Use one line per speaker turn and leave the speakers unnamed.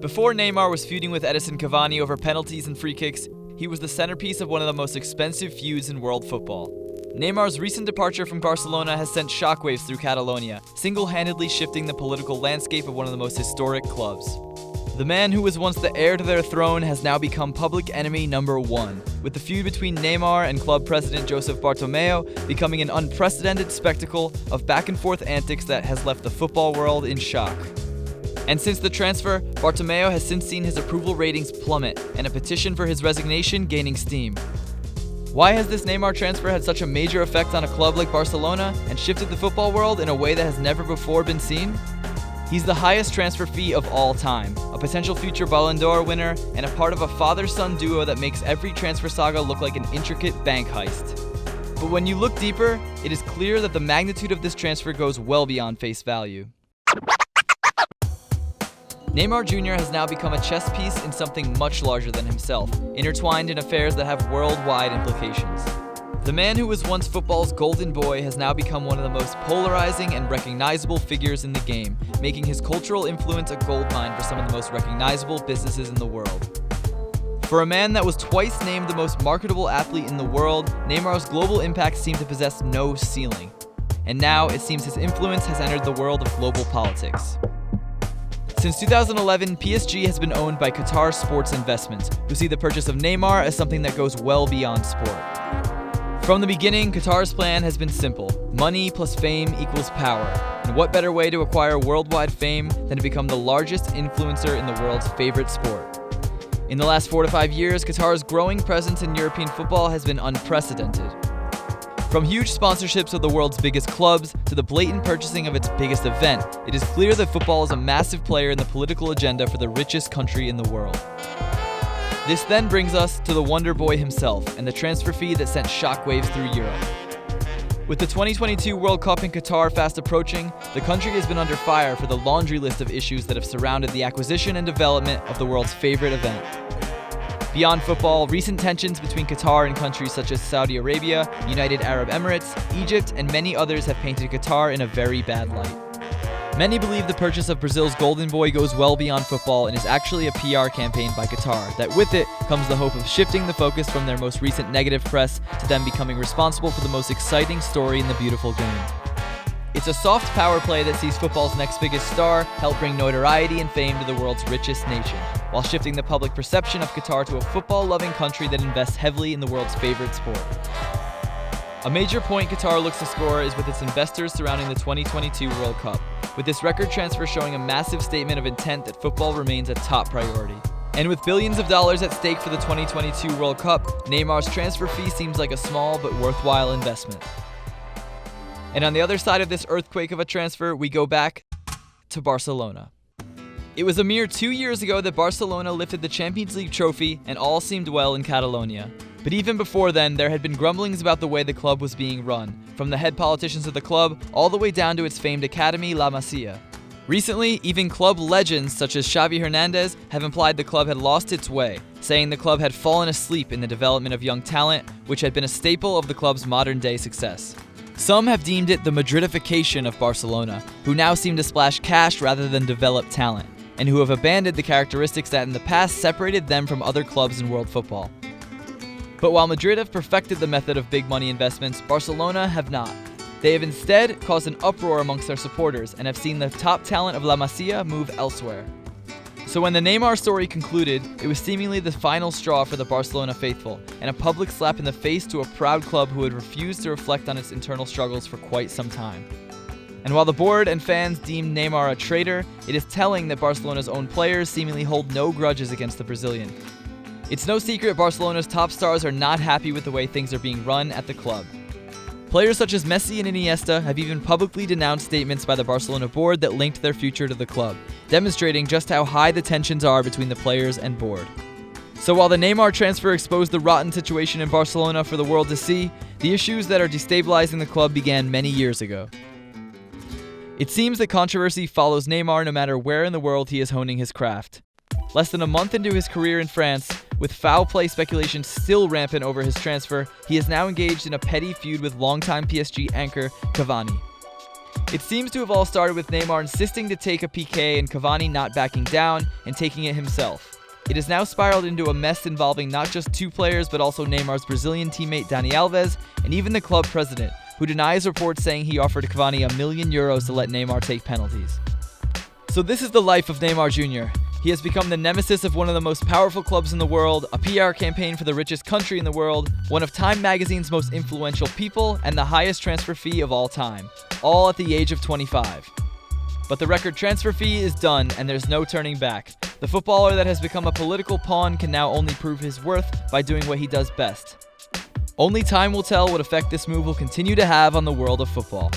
Before Neymar was feuding with Edison Cavani over penalties and free kicks, he was the centerpiece of one of the most expensive feuds in world football. Neymar's recent departure from Barcelona has sent shockwaves through Catalonia, single-handedly shifting the political landscape of one of the most historic clubs. The man who was once the heir to their throne has now become public enemy number one, with the feud between Neymar and club president Joseph Bartomeu becoming an unprecedented spectacle of back-and-forth antics that has left the football world in shock. And since the transfer, Bartomeu has since seen his approval ratings plummet and a petition for his resignation gaining steam. Why has this Neymar transfer had such a major effect on a club like Barcelona and shifted the football world in a way that has never before been seen? He's the highest transfer fee of all time, a potential future Ballon d'Or winner, and a part of a father-son duo that makes every transfer saga look like an intricate bank heist. But when you look deeper, it is clear that the magnitude of this transfer goes well beyond face value. Neymar Jr. has now become a chess piece in something much larger than himself, intertwined in affairs that have worldwide implications. The man who was once football's golden boy has now become one of the most polarizing and recognizable figures in the game, making his cultural influence a goldmine for some of the most recognizable businesses in the world. For a man that was twice named the most marketable athlete in the world, Neymar's global impact seemed to possess no ceiling. And now it seems his influence has entered the world of global politics. Since 2011, PSG has been owned by Qatar Sports Investments, who see the purchase of Neymar as something that goes well beyond sport. From the beginning, Qatar's plan has been simple. Money plus fame equals power. And what better way to acquire worldwide fame than to become the largest influencer in the world's favorite sport? In the last 4 to 5 years, Qatar's growing presence in European football has been unprecedented. From huge sponsorships of the world's biggest clubs to the blatant purchasing of its biggest event, it is clear that football is a massive player in the political agenda for the richest country in the world. This then brings us to the Wonder Boy himself and the transfer fee that sent shockwaves through Europe. With the 2022 World Cup in Qatar fast approaching, the country has been under fire for the laundry list of issues that have surrounded the acquisition and development of the world's favorite event. Beyond football, recent tensions between Qatar and countries such as Saudi Arabia, United Arab Emirates, Egypt, and many others have painted Qatar in a very bad light. Many believe the purchase of Brazil's golden boy goes well beyond football and is actually a PR campaign by Qatar, that with it comes the hope of shifting the focus from their most recent negative press to them becoming responsible for the most exciting story in the beautiful game. It's a soft power play that sees football's next biggest star help bring notoriety and fame to the world's richest nation, while shifting the public perception of Qatar to a football-loving country that invests heavily in the world's favorite sport. A major point Qatar looks to score is with its investors surrounding the 2022 World Cup, with this record transfer showing a massive statement of intent that football remains a top priority. And with billions of dollars at stake for the 2022 World Cup, Neymar's transfer fee seems like a small but worthwhile investment. And on the other side of this earthquake of a transfer, we go back to Barcelona. It was a mere 2 years ago that Barcelona lifted the Champions League trophy and all seemed well in Catalonia. But even before then, there had been grumblings about the way the club was being run, from the head politicians of the club all the way down to its famed academy, La Masia. Recently, even club legends such as Xavi Hernandez have implied the club had lost its way, saying the club had fallen asleep in the development of young talent, which had been a staple of the club's modern-day success. Some have deemed it the Madridification of Barcelona, who now seem to splash cash rather than develop talent, and who have abandoned the characteristics that in the past separated them from other clubs in world football. But while Madrid have perfected the method of big money investments, Barcelona have not. They have instead caused an uproar amongst their supporters and have seen the top talent of La Masia move elsewhere. So when the Neymar story concluded, it was seemingly the final straw for the Barcelona faithful, and a public slap in the face to a proud club who had refused to reflect on its internal struggles for quite some time. And while the board and fans deemed Neymar a traitor, it is telling that Barcelona's own players seemingly hold no grudges against the Brazilian. It's no secret Barcelona's top stars are not happy with the way things are being run at the club. Players such as Messi and Iniesta have even publicly denounced statements by the Barcelona board that linked their future to the club, demonstrating just how high the tensions are between the players and board. So while the Neymar transfer exposed the rotten situation in Barcelona for the world to see, the issues that are destabilizing the club began many years ago. It seems that controversy follows Neymar no matter where in the world he is honing his craft. Less than a month into his career in France, with foul play speculation still rampant over his transfer, he is now engaged in a petty feud with longtime PSG anchor Cavani. It seems to have all started with Neymar insisting to take a PK and Cavani not backing down and taking it himself. It has now spiraled into a mess involving not just two players but also Neymar's Brazilian teammate Dani Alves and even the club president, who denies reports saying he offered Cavani €1 million to let Neymar take penalties. So this is the life of Neymar Jr. He has become the nemesis of one of the most powerful clubs in the world, a PR campaign for the richest country in the world, one of Time magazine's most influential people, and the highest transfer fee of all time, all at the age of 25. But the record transfer fee is done, and there's no turning back. The footballer that has become a political pawn can now only prove his worth by doing what he does best. Only time will tell what effect this move will continue to have on the world of football.